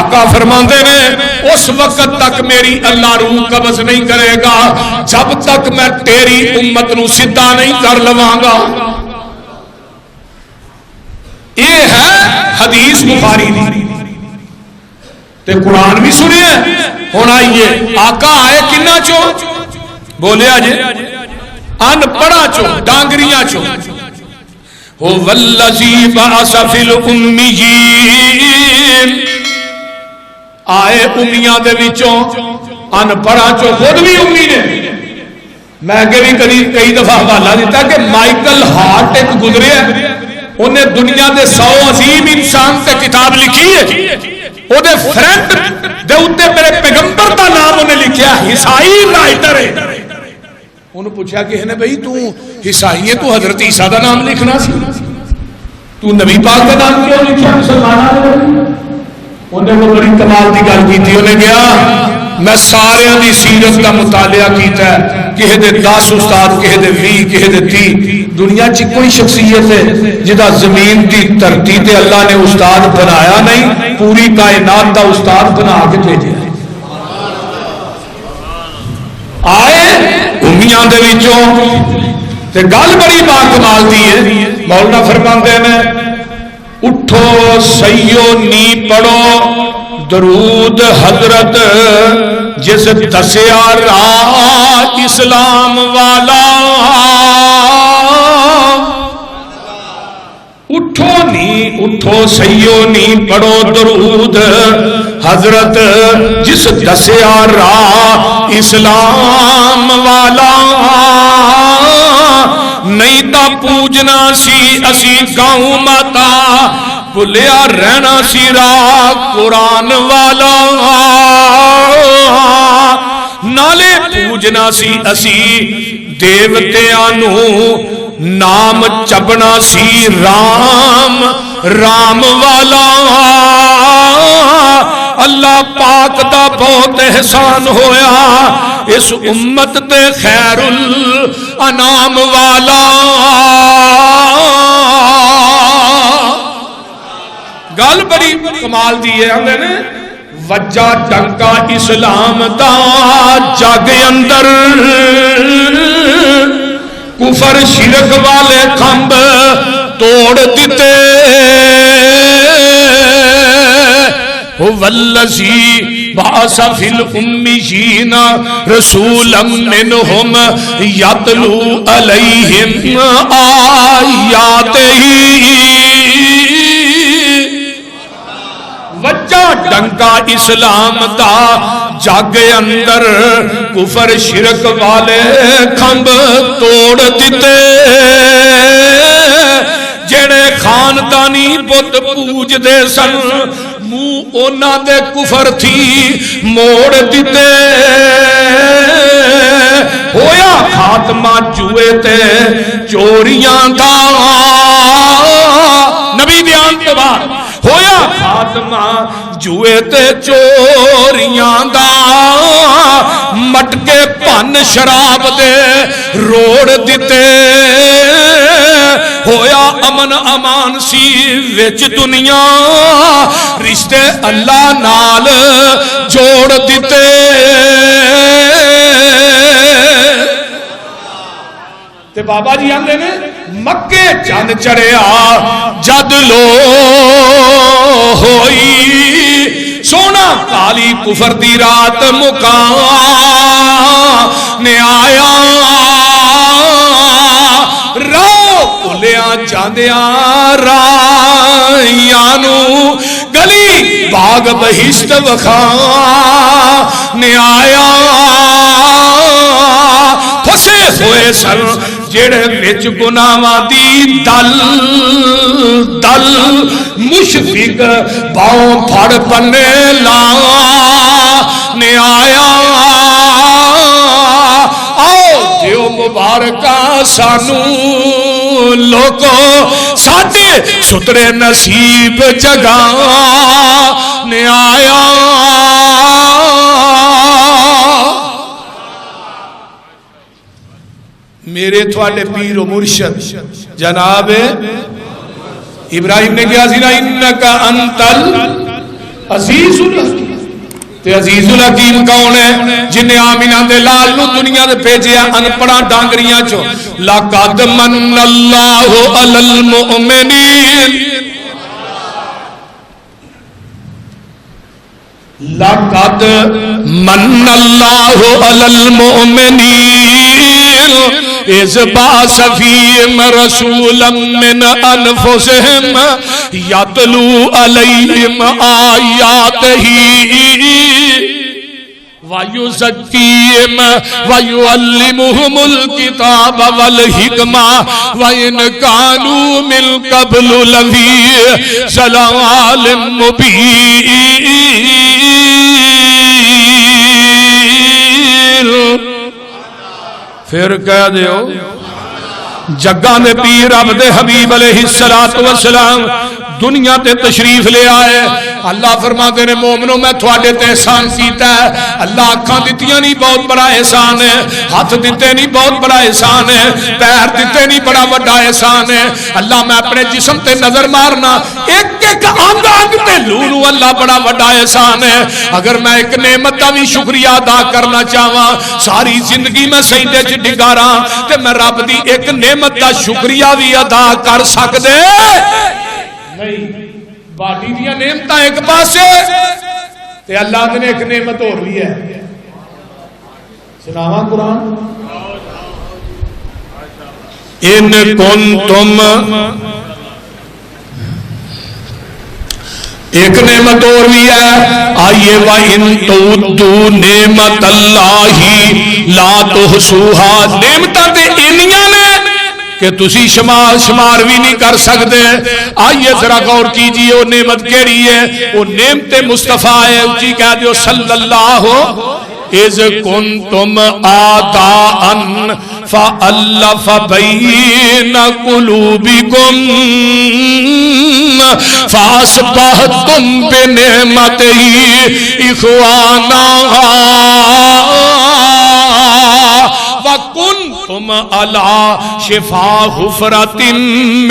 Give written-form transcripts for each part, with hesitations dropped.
آقا فرماندے نے اس وقت تک میری اللہ روح قبض نہیں کرے گا جب تک میں تیری امت نو سدھا نہیں کر لواں گا. یہ ہے حدیث بخاری دی تے قرآن بھی سنیا. ہوں آئیے آقا آئے کنہ چو بولے آجے ان پڑھا چو ڈانگریاں چو. هو الذی بعث فی الامیین آئے امیاں دے وچوں ان پڑھا چو خود بھی امی نے. میں بھی کئی دفعہ حوالہ دیتا کہ مائیکل ہارٹ ایک گزرے انہیں دنیا دے 100 عظیم انسان تے کتاب لکھی ہے. وہ دے فرینڈ دے اتے میرے پیغمبر دا نام انہیں لکھیا عیسائی رائٹر ہے. انہوں پوچھا کہ ہے بھئی تو عیسائی ہے تو حضرت عیسیٰ دا نام لکھنا سی تو نبی پاک دا نام کیوں لکھا مسلمانہ نے. انہیں وہ بڑی کمال دی گل کی تھی. انہیں گیا میں سارے دی سیرت کا مطالعہ کیتا ہے کہے دے 10 استاد کہے دے 20 کہے دے 30 دنیا چی کوئی شخصیت ہے جدا زمین دی دھرتی تے اللہ نے استاد بنایا نہیں پوری کائنات دا استاد بنا کے بھیجا. آئے امیاں دے وچوں تے گل بڑی با کمال دی ہے. مولانا فرماندے نے اٹھو سیو نی پڑھو درود حضرت جس دسیا راہ اسلام والا. اٹھو سیو نی پڑھو درود حضرت جس دسیا راہ اسلام والا. نہیں تا پوجنا سی اسی گاؤں ماتا بھلیا رہنا سی راہ قرآن والا. نالے پوجنا سی اسی دیوتیانو نام چبنا سی رام رام والا. اللہ پاک دا بہت احسان ہویا اس امت تے خیر الانام والا. گل بڑی کمال دی ہے. ہمیں نے وجہ ڈنکا اسلام دا جگ اندر کفر شرک والے کھمب توڑ دیتے. والذی بعث فی الامیین رسولا منہم یتلو علیہم آیاتہ. وجہ ڈنکا اسلام دا جگ اندر کفر شرک والے کھمب توڑ دیتے. جڑے خاندانی بت پوج دے سن منہ اونا دے کفر تھی موڑ دیتے. ہویا خاتمہ جوئے تے چوریاں دا نبی بیان کے بعد ہویا خاتمہ جوئے تے چوریاں دا مٹکے پن شراب دے روڑ دیتے. ہویا امن امان سی وچ دنیا رشتے اللہ نال جوڑ دیتے. تے بابا جی آندے نے مکے چند چڑھیا جد لو ہوئی سونا کالی کفر دی رات مکان آیا. راہ بھولیاں جاندیاں رائیانو گلی باغ بہشت وکھان آیا. پھسے ہوئے سر جڑے وچ گناہاں دی دل دل مشفق باؤں پھڑ پنے لانے آیا. آؤ دیو مبارکہ سانو لوگو ساڈے سترے نصیب جگانے آیا. میرے تھوڑے پیر و مرشد جناب ابراہیم نے کیا سینا انکا انتل عزیز الحکیم تے عزیز الحکیم کون ہے؟ جن آمینہ دے لال نو دنیا دے بھیجیا ان پڑھا ڈانگریاں چو لَقَدْ مَنَّ اللَّهُ عَلَى الْمُؤْمِنِينَ لَقَدْ مَنَّ اللَّهُ عَلَى الْمُؤْمِنِينَ إِذْ بَعَثَ فِيهِمْ رَسُولًا مِّنْ أَنفُسِهِمْ يَتْلُو عَلَيْهِمْ آيَاتِهِ وَيُزَكِّيهِمْ وَيُعَلِّمُهُمُ الْكِتَابَ وَالْحِكْمَةَ وَإِنْ كَانُوا مِنْ قَبْلُ لَفِي ضَلَالٍ مُبِينٍ پھر کہہ دیو جگہ میں پیر رب دے حبیب علیہ السلام دنیا تے تشریف لے آئے اللہ فرماتے نے مومنوں میں تھوڑے تے احسان کیتا ہے اللہ آنکھاں دتیاں نہیں بہت بڑا احسان ہے ہاتھ دیتے نہیں بہت بڑا احسان ہے پیر دیتے نہیں بڑا بڑا احسان ہے اللہ میں اپنے جسم تے نظر مارنا ایک ایک آنگ آنگ تے لولو اللہ بڑا بڑا احسان ہے اگر میں ایک نعمت دا بھی شکریہ ادا کرنا چاہواں ساری زندگی میں سیندے چ ڈگاراں تے میں رب دی ایک نعمت دا شکریہ بھی ادا کر سکدے نہیں باڈی دیا نعمت ایک پاسے تے اللہ نے ایک نعمت اور بھی ہے سناواں قرآن ان کنتم ایک نعمت اور بھی ہے آئیے وَإِن تُعُدُّوا نِعْمَتَ اللَّهِ لَا تُحْصُوهَا نعمتاں تے انیاں نے کہ تسی شمار بھی نہیں کر سکتے آئیے ذرا غور کیجئے وہ نعمت کیڑی ہے وہ نعمت مصطفیٰ ہے اچھی کہہ دیو صلی اللہ اِذْ كُنْتُمْ آدَاءً فَأَلَّفَ بَيْنَ قُلُوبِكُمْ فَأَصْبَحْتُمْ بِنِعْمَتِهِ إِخْوَانًا وَكُنْتُمْ عَلَى شِفَا حُفْرَةٍ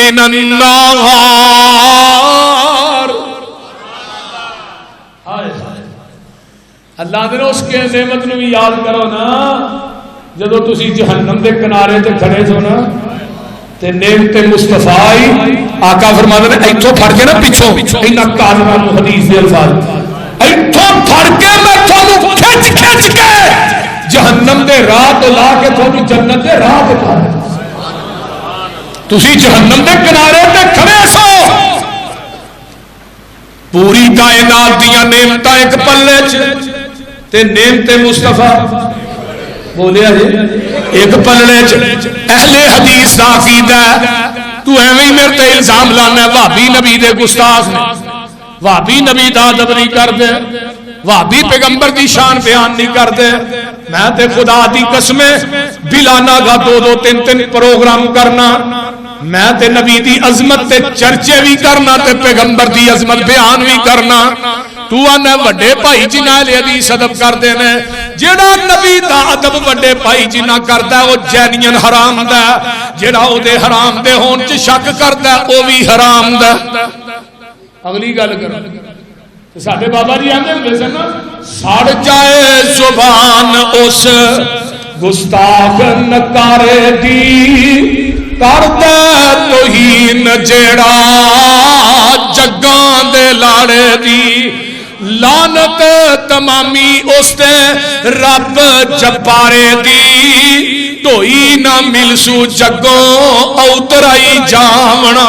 مِّنَ النَّارِ اللہ نے اس کے نعمت نو بھی یاد کرو نا جدو تسی جہنم دے کنارے تے کھڑے ہو نا تے نعمت مصطفی آقا فرماتے ہیں ایتھوں پھڑ کے نا پیچھوں انہاں کاظمہ حدیث دے الفاظ ایتھوں پھڑ کے میں تھانوں کھچ کھچ کے جہنم دے راہ تو لا کے تھانوں جنت دے راہ دکھا دے تسی جہنم دے کنارے تے کھڑے سو پوری کائنات دیاں نعمتاں ایک پلے چ تے نعمت مصطفیٰ بولیا جی ایک پلڑے چ اہل حدیث دا عقیدہ تو ایویں میرے تے الزام لانا وہابی نبی دے گستاخ نے وہابی نبی دا ادب نہیں کردے وہابی پیغمبر دی شان بیان نہیں کردے میں تے خدا دی قسمیں بلانا گا 2-2-3 پروگرام کرنا میں تے نبی دی عظمت تے چرچے بھی کرنا تے پیغمبر دی عظمت بیان بھی کرنا تو آنے وڈے بھائی جنہ لے حدیث ادب کر دینے جیڑا نبی دا ادب وڈے بھائی جنہ کرتا ہے وہ جینین حرام دا جیڑا او دے حرام دے ہون چ شک کرتا ہے او بھی حرام دا اگلی گل کرو ساڈے بابا جی آندے ہوندے سن سڑ جائے زبان اس گستاخ نکارے دی کردے توہین جیڑا جگاں دے لاڑے دی لعنت تمامی اس تے رب جبارے دی توئی نہ ملسو جگوں اوترائی جامنا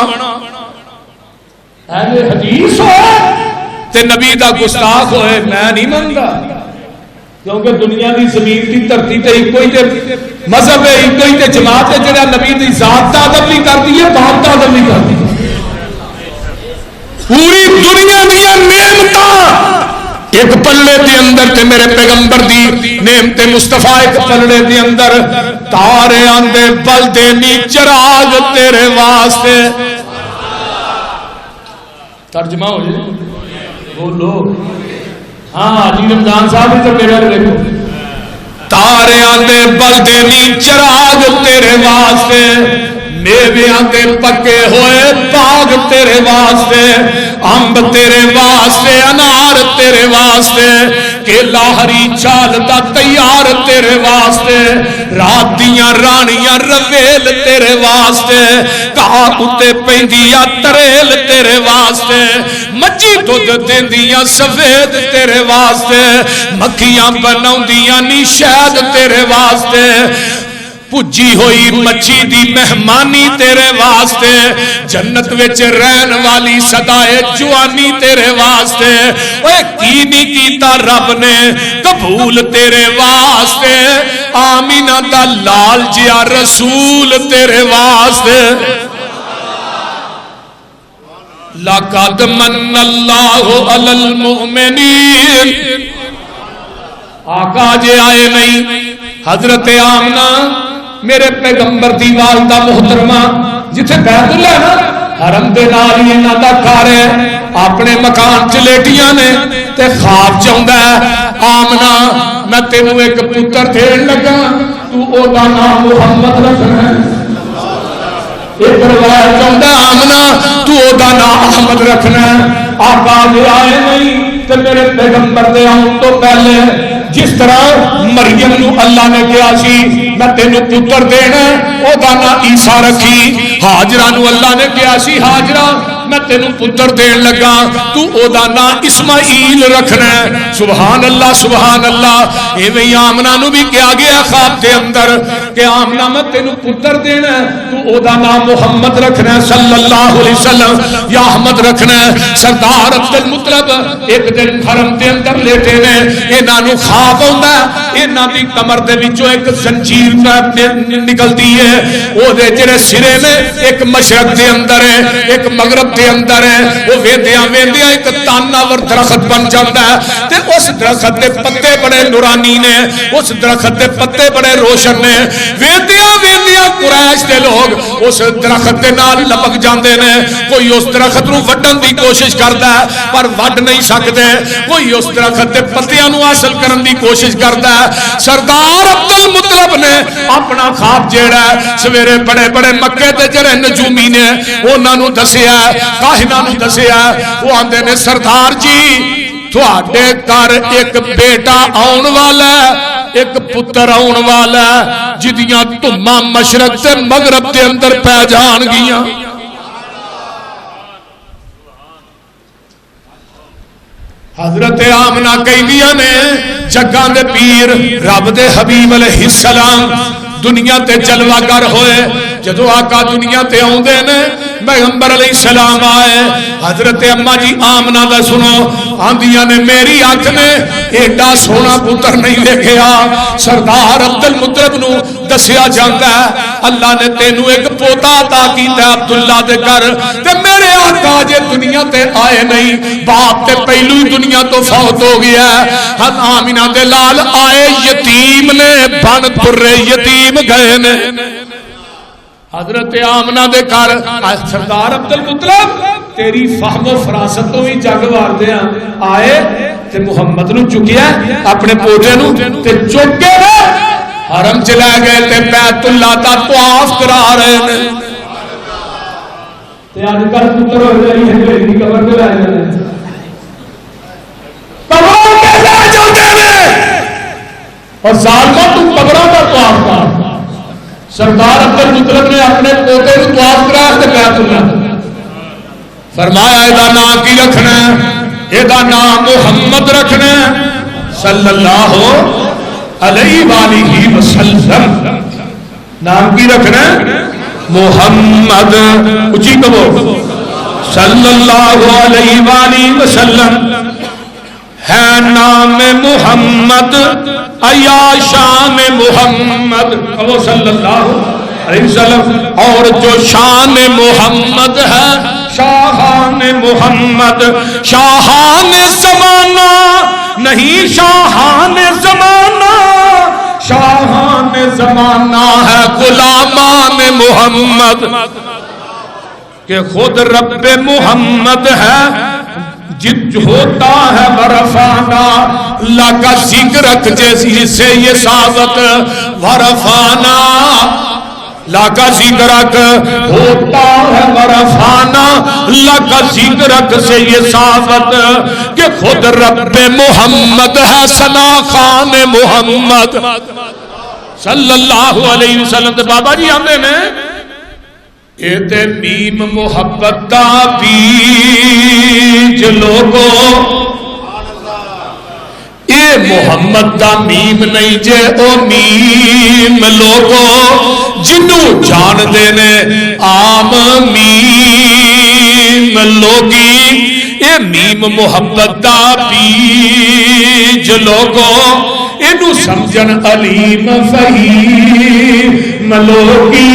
اہل حدیث ہوئے تے نبی دا گستاخ ہوئے میں نہیں منگا کیونکہ دنیا دی زمین دی دھرتی تے کوئی تے مذہب ہے کوئی تے جماعت ہے جڑا نبی دی ذات دا ادب نہیں کرتی ہے بات دا ادب نہیں کرتی پوری دنیا دیا نعمتاں ایک پلے دے اندر تے میرے پیغمبر دی نعمت مصطفیٰ ایک پلے دے اندر تارے آندے بل دے نی چراغ تیرے واسطے ترجمہ ہو جائے بولو ہاں جی رمضان صاحب ہی تو میرے دیکھو تارے آندے بل دے نی چراغ تیرے واسطے میویاں دے پکے ہوئے باغ تیرے واسطے، امب تیرے واسطے، انار تیرے واسطے، کیلا ہری چال دا تیار تیرے واسطے، رات دیاں رانیاں رویل تیرے واسطے، گھاہ اُتے پیندیاں تریل تیرے واسطے، مچھی دودھ دیندیاں سفید تیرے واسطے، مکھیاں بناؤندیاں نی شہد تیرے واسطے، پجی ہوئی مچھی دی مہمانی تیرے واسطے، جنت وچ رہن والی صدائے جوانی تیرے واسطے، اوے کی نہیں کیتا رب نے قبول تیرے واسطے، آمینہ دا لال جیا رسول تیرے واسطے۔ لَقَدْ مَنَّ اللَّهُ عَلَى الْمُؤْمِنِينَ۔ آقا جے آئے نہیں، حضرت آمنہ میرے پیغمبر دی والدہ محترمہ، جتھے بیت اللہ ہے نا، حرم دے نال ہی انہاں دا گھر ہے، اپنے مکان چ لیٹیاں نے تے خواب چاہندا ہے آمنہ میں تینوں ایک پتر دین لگا، تو او دا نام محمد رکھنا ہے۔ ایک روایت چاہندا آمنہ تو او دا نام احمد رکھنا ہے۔ آقا جے آئے نہیں تے میرے پیغمبر دے آن تو پہلے جس طرح مریم نو اللہ نے کہا سی میں تینوں پتر دینا او دا نام عیسیٰ رکھی، ہاجرہ نو اللہ نے کہا سی ہاجرہ میں تینوں پتر دین لگا تو او دا نام اسماعیل رکھنا ہے۔ سبحان اللہ سبحان اللہ۔ ایویں آمنہ نو بھی کہا گیا خواب دے اندر کہ آمنہ میں تینوں پتر دینا تو او دا نام محمد رکھنا ہے صلی اللہ علیہ وسلم، یا احمد رکھنا ہے۔ سردار عبد المطلب ایک دن حرم دے اندر لیٹے نے، انہاں نو خواب ہوندا ہے انہاں دی کمر دے وچوں ایک زنجیر نکلدی ہے، او دے جڑے سرے نے ایک مشرق دے اندر ہے ایک مغرب دے اندر ہے، وہ ویندیاں ویندیاں ایک تاناور درخت بن جاتا ہے تے اس درخت دے پتے بڑے نورانی نے، اس درخت دے پتے بڑے روشن نے، ویندیاں ویندیاں قریش دے لوگ اس درخت دے نال لپک جاندے نے، کوئی اس درخت نو وڈن دی کوشش کردا ہے پر وڈ نہیں سکدے، کوئی اس درخت دے پتیاں نو حاصل کرن دی کوشش کردا ہے۔ سردار عبد المطلب نے اپنا خواب جیڑا ہے سویرے بڑے بڑے مکے تے جڑے نجومی نے انہاں نو دسیا، کاہناں نو دسیا، وہ آندے نے سردار جی تھوڑے گھر ایک بیٹا آن والا ہے، ایک پتر آن والا ہے، جدیاں تماں مشرق تے مغرب دے اندر پہ جان گیاں۔ حضرت آمنہ کہندیاں نے جگاں دے پیر رب دے حبیب علیہ السلام دنیا تے جلوہ گر ہوئے، جدو آقا دنیا تے آؤندے نے پیغمبر علیہ السلام آئے، حضرت اماں جی آمنہ دا سنو آندیاں نے میری آنکھ نے ایڈا سونا پتر نہیں دیکھیا۔ سردار عبد المطلب نو دسیا جاندا ہے اللہ نے تینوں ایک پوتا عطا کیتا ہے عبداللہ دے گھر، تے میرے آقا جے دنیا تے آئے نہیں، باپ تے پہلو ہی دنیا تو فوت ہو گیا ہے۔ ہم آمنہ دے لال آئے یتیم نے بن ترے یتیم گئے نے۔ حضرت آمنہ دے گھر سردار عبد المطلب تیری فہم و فراست تو ہی جگ وار دیا آئے تے محمد نو چکیا اپنے پوتے نو تے چک کے حرم چلے گئے تے بیت اللہ دا طواف کرا رہے نے۔ تے آج کل پتر ہو جائی ہے جو ایک قبر پہ لے جاتے ہیں، قبروں کے لے جاتے ہیں اور ظالمہ تو قبروں کا طواف کر۔ سردار عبد المطلب نے اپنے پوتے کو طواف کرا تے بیت اللہ فرمایا ادا نام کی رکھنا ہے، ادا نام محمد رکھنا ہے صلی اللہ علیہ وآلہ وسلم۔ نام کی رکھنا ہے محمد، اچھی کہو صلی اللہ علیہ وآلہ وسلم۔ ہے نام محمد ایا شان محمد، کہو صلی اللہ علیہ وسلم۔ اور جو شان محمد ہے شاہان محمد، شاہان زمانہ نہیں شاہان زمانہ، شاہان زمانہ ہے غلامان محمد، کہ خود رب محمد ہے جت ہوتا ہے ورفانا، اللہ کا ذکر رکھ جیسی سے یہ سعادت ورفانا۔ لاکا ذکرک ہوتا ہے ورفانا لاکا ذکرک سے یہ ثابت کہ خود رب محمد ہے ثنا خان محمد صلی اللہ علیہ وسلم. بابا جی آندے نے اے تے میم محبت دا بیج لوگو اے محمد دا میم نہیں جے او میم لوگو جنوں جان دینے عام میم لوگی اے میم محبت دا بیج لوگو اینو سمجھن علیم فہیم لوگی.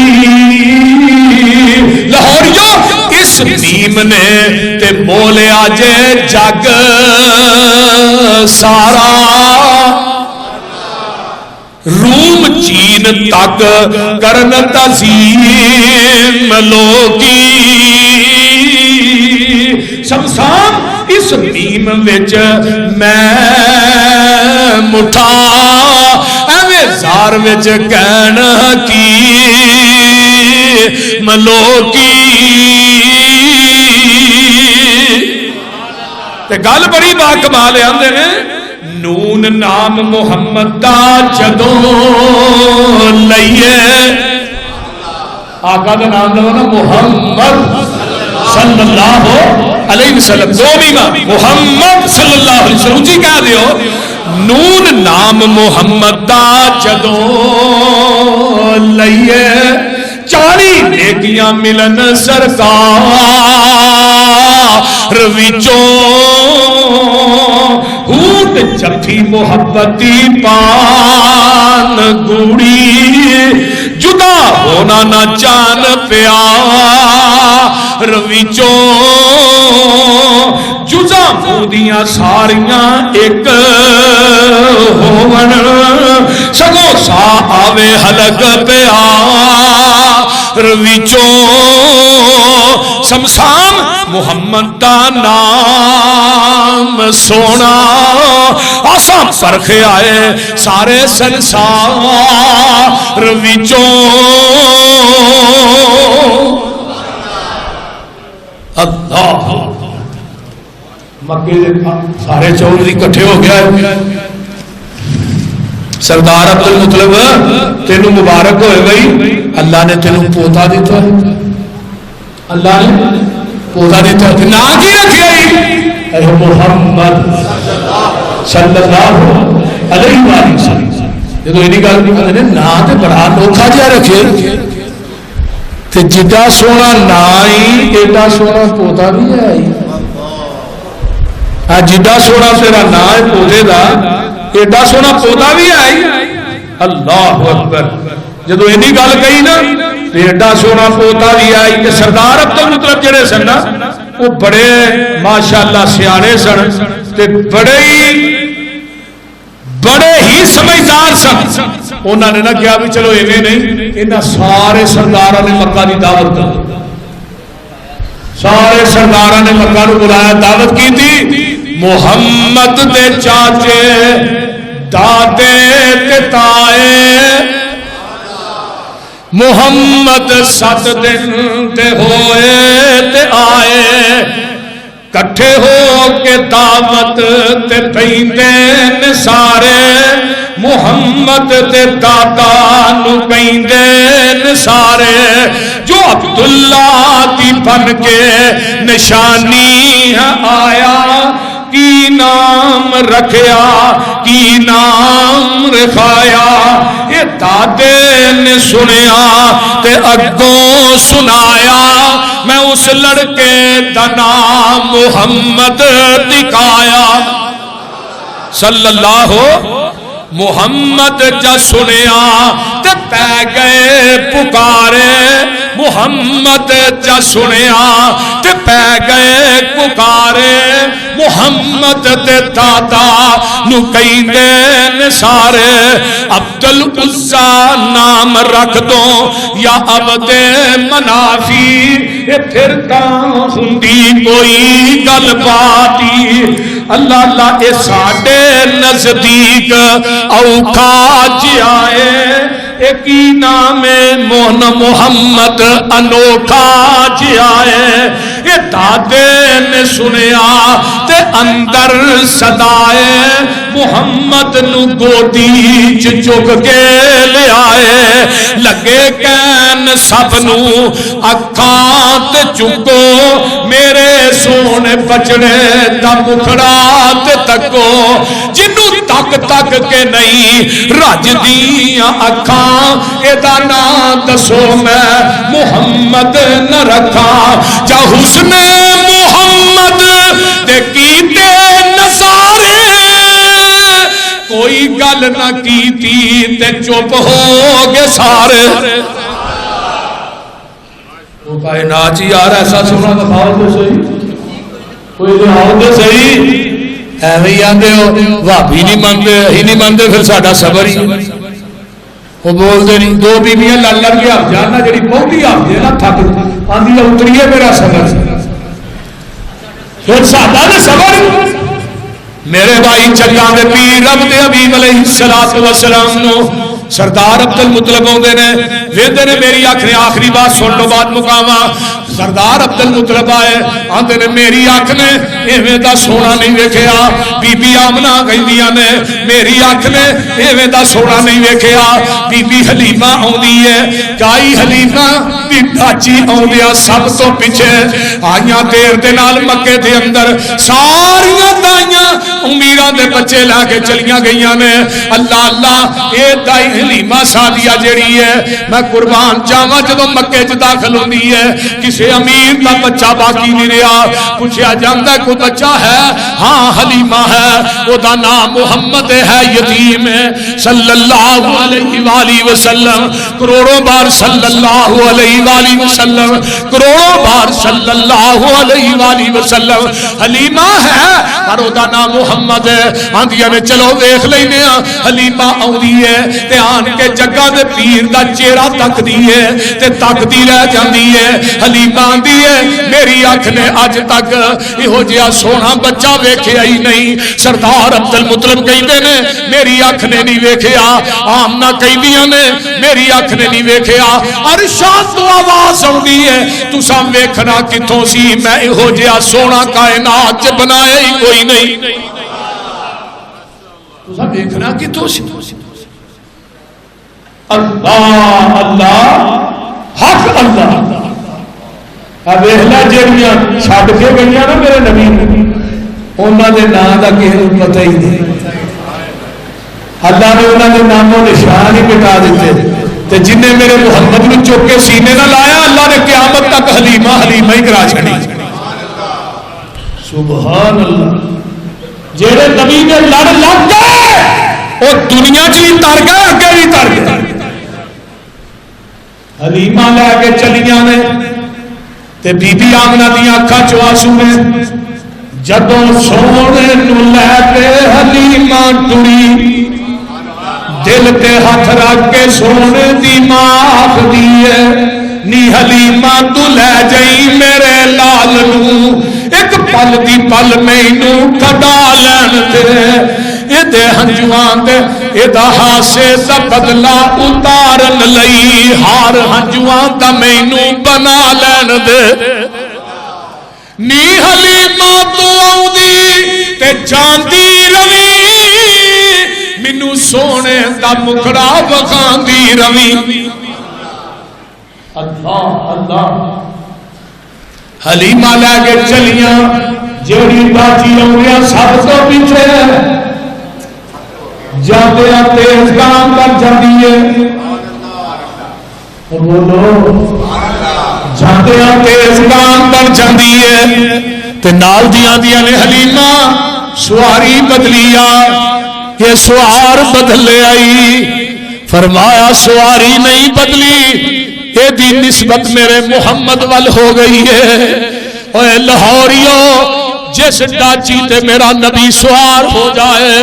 لاہوریو اس میم نے تے بولیا جے جگ سارا روم چین تک کرن تعظیم لوگی. شمشان اس میم وچ میں مٹھا ایویں زار وچ کہنا کی ملوکی. تے گل بڑی با کمال آندے نے نون نام محمد دا جدوں لئیے آقا دا نام لو نا محمد صلی اللہ علیہ وسلم دو میمہ محمد صلی اللہ علیہ وسلم جی کہا دیو نون نام محمد دا جدوں لئیے 40 نیکیاں ملن سرکار وچوں ہونٹ جفی محبتی پان گوڑی جدا ہونا نہ جان پیار وچوں جزا مودیاں ساریاں ایک ہون سگو سا آوے حلق پیار وچوں شمشان محمد دا نام سونا آسان پرکھ آئے سارے سنسار وچوں. اللہ مکے سارے چور دی کٹھے ہو گیا. سردار عبدالمطلب تینوں مبارک ہوئے گئی اللہ نے تینوں پوتا دیتا ہے. اللہ نے پوتا دیتا ہے نا کی رکھے اے محمد صلی اللہ علیہ وسلم. جدو اینی گل نہیں کرتے نا تے بڑا نوکھا جہا رکھے تے جڈا سونا نا ہی ایڈا سونا پوتا بھی ہے. جڈا سونا تیرا نا ہے پودے دا ایڈا سونا پودا بھی آئی. اللہ اکبر. جدو اینی گل کہی نا ایڈا سونا پودا بھی آئی کہ سردار عبدالمطلب جڑے سن نا وہ بڑے ماشاءاللہ سیانے سن تے بڑے ہی سمجھدار سن. انہوں نے نہ کیا بھی چلو ایویں نہیں انہاں سارے سرداراں نے مکہ دی دعوت دی. سارے سرداراں نے مکہ نو بلایا دعوت کی تھی. محمد دے چاچے دادے تے تائے محمد 7 دن تے ہوئے تے آئے کٹھے ہو کے دعوت تے پیندے سارے محمد تے دادا نو کہندے سارے جو عبداللہ دی بن کے نشانی آیا کی نام رکھیا کی نام رکھایا. یہ دادے نے سنیا تے اگوں سنایا میں اس لڑکے دا نام محمد دکھایا. صلی اللہ محمد جا سنیا تے پہ گئے پکارے محمد جا سنیا تے پہ گئے پکارے محمد تے دادا نو کہندے سارے عبدالعزا نام رکھ دو یا عبد منافی. پھر تاں ہندی کوئی گل باتی اللہ اللہ اے ساڈے نزدیک اوکھا جی آئے ایک ہی نام مون محمد انوکھا جیا ہے یہ دادے نے سنیا تے اندر صدائے محمد نو گودی چک کے لے آئے لگے کہن سب نو اکھاں تے چکو میرے سونے بچڑے دا مکھڑا تے تکو جنو تک تک کے نہیں رج دیاں اکھاں اے دا نام دسو میں محمد نہ رکھا جا حسن محمد دے کیتے نظارے کوئی گل نہ کیتی تے چپ ہو گے سارے وہ کائنات ہی یار ایسا سونا دکھاؤ تو صحیح کوئی دکھاؤ تو صحیح ایویں آندے ہو بھابی نہیں مانتے ہی نہیں مانتے پھر ساڈا صبر ہی وہ بولتے نہیں دو بیویاں لڑ لڑ کے ہف جانا جڑی بہتی ہف جائے نا تھک آندی اتریے میرا صبر پھر ساڈا تے صبر میرے بھائی چکا دے پیر عبد حبیب علیہ الصلوۃ والسلام نو سردار عبد المطلب ہوندے نے ویندے نے میری آنکھ نے آخری بات سن لو بات مقاما سردار عبد المطلب آئے آندے نے میری آنکھ نے ایویں دا سونا نہیں ویکھیا بی بی آمنہ کہندیاں نے میری آنکھ نے ایویں دا سونا نہیں ویکھیا بی بی حلیمہ آوندی ہے گائی حلیمہ دی ڈاچی آوندیاں سب تو پیچھے آئیاں دیر دے نال مکے دے اندر ساریاں دائیاں امیراں دے بچے لا کے چلیاں گئیاں نے اللہ اللہ اے دائی حلیمہ سعدیہ جیڑی ہے میں قربان جاواں جدوں مکے چ داخل ہوندی ہے کسے امیر دا بچہ باقی نہیں رہا پوچھا جاندا کوئی بچہ ہے ہاں حلیمہ ہے او دا نام محمد ہے یتیم ہے صلی اللہ علیہ وآلہ وسلم کروڑوں بار صلی اللہ علیہ وآلہ وسلم کروڑوں بار صلی اللہ علیہ وآلہ وسلم حلیمہ ہے پر او دا نام محمد ہے آندیاں نے چلو ویکھ لینے حلیمہ آوندی ہے تے آن کے جگہ دے پیر دا چہرہ تک دی ہے تے تک دی رہ جاندی ہے حلیمہ آندی ہے میری آنکھ نے اج تک یہو جہا سونا بچہ ویکھیا ہی نہیں سردار عبد المطلب کہندے نے میری آنکھ نے نہیں ویکھیا آمنہ کہندیاں نے میری آنکھ نے نہیں ویکھیا ارشاد تو آواز آوندی ہے تساں ویکھنا کتھوں سی میں یہو جہا سونا کائنات چ بنایا ہی کوئی نہیں تساں ویکھنا کتھوں سی اللہ اللہ حق اللہ ویخلا جہاں چھڈ کے گئی نا میرے نبی انہوں نے نام کا کسی کو پتہ ہی نہیں اللہ نے انہوں نے ناموں نشان ہی مٹا دیتے تے جن نے میرے محمد کو چک کے سینے نہ لایا اللہ نے قیامت تک حلیمہ حلیمہ ہی کرا چھڑی سبحان اللہ جہے نبی نے لڑ لگ گئے وہ دنیا چ بھی تر گئے اگے بھی تر گئے حلیمہ لے کے چلیاں نے تے بی بی آمنہ دیاں اکھاں چوں آنسو نے جدوں سونے نو لے کے حلیمہ ٹری دل تے ہاتھ رکھ کے سونے دی ماں آکھدی ہے نی حلیمہ تو لے جائی میرے لال نو ایک پل دی پل مینوں کڈا لین دے دے ہنجوان دے ادا ہاسے دا بدلا اتارن لئی ہار ہنجوان دا مینوں بنا لین دے نی حلیمہ تو آؤندی تے جاندی روی مینوں سونے دا مکھڑا وکھاندی روی اللہ اللہ حلیمہ لے کے چلیاں جیڑی باجی آؤندیاں سب تو پیچھے جاتے تیز کام کر جاتی ہے بولو جاتے تیز کام کر جاتی ہے تے نال دیاں دیاں نے حلیمہ سواری بدلیا یہ سوار بدلے آئی فرمایا سواری نہیں بدلی یہ دی نسبت میرے محمد وال ہو گئی ہے اے لاہوریو جس ڈاچی تے میرا نبی سوار ہو جائے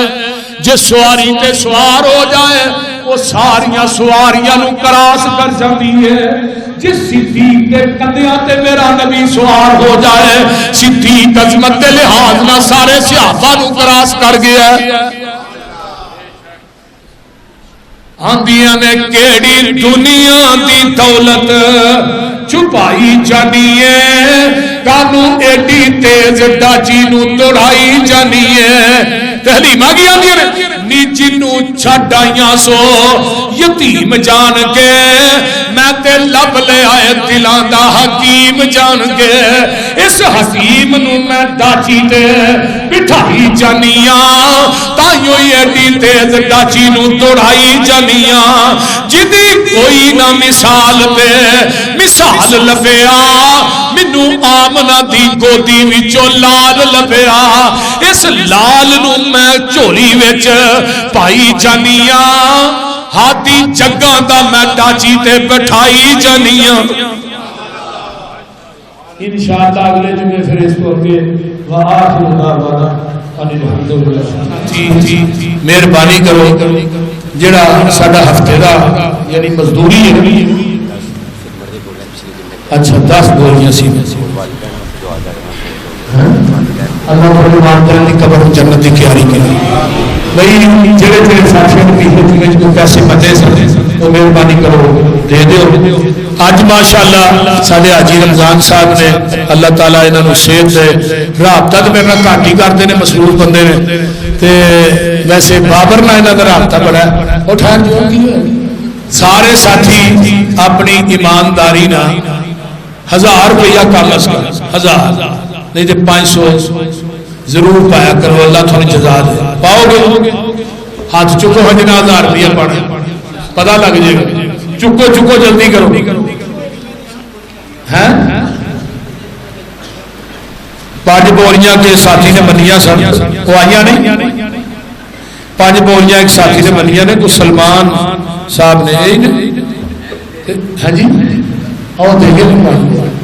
جس سواری تے سوار ہو جائے وہ ساریاں سواریاں نو کراس کر جاتی ہے جس صدیق کے کندیاں تے میرا نبی سوار ہو جائے صدیق عظمت دے لحاظ نہ سارے صحابہ نو کراس کر گیا آندیاں نے کیڑی دنیا دی دولت چھپائی جانی ہے کانو ایڈی تیز ڈاچی نو توڑائی جانی ہے تحلیمہ کی آندیاں نے نیچی نو چھڑائیاں سو یتیم جان کے میں تے لب لے آئے دلان دا حکیم جان کے اس حکیم نو میں ڈاچی تے بٹھائی جانیاں تائیوں ایڈی تیز ڈاچی نو توڑائی جانیاں جدی کوئی نہ مثال دے مثال لبیا منو آمنہ دی گودی وچو لال لبیا اس لال نو میں چولی وچ پائی جانیاں ہاتھی جگہ دا میں ڈاچی تے بٹھائی جانیاں انشاءاللہ اگلے جمعے پھر اس کو اگے وآخر دعوانا ان الحمدللہ جی مہربانی کرو جڑا ساڈا ہفتے دا یعنی مزدوری ہے اچھا 10 گولیاں سی اللہ تعالی والدین دی قبر جنت دی کیاری کرے بھئی جڑے ساتھیوں کی خدمت میں پیسے بندے سن تو مہربانی کرو دے دیو اج ماشاءاللہ ساڈے حاجی رمضان صاحب نے اللہ تعالی انہاں نو صحت دے رابطہ تے میرے نال گھٹ ہی کردے نے مصروف بندے نے تے ویسے بابر نال انہاں دا رابطہ بڑا ہے او ٹھہر جو کی سارے ساتھی اپنی ایمانداری نال 1000 روپیہ کم از کم 1000 نہیں تے 500 ضرور پایا کرو اللہ تھوڑی جزا دے پاؤ گے ہاتھ چکو ہجنا 1000 روپیہ پڑھے پتہ لگ جائے گا چکو جلدی کرو ہیں 5 بوریاں کے ساتھی نے منیا سن وہ آئیاں نہیں 5 بوریاں ایک ساتھی نے منیا نے کچھ سلمان صاحب نے ہاں جی اور دیکھیں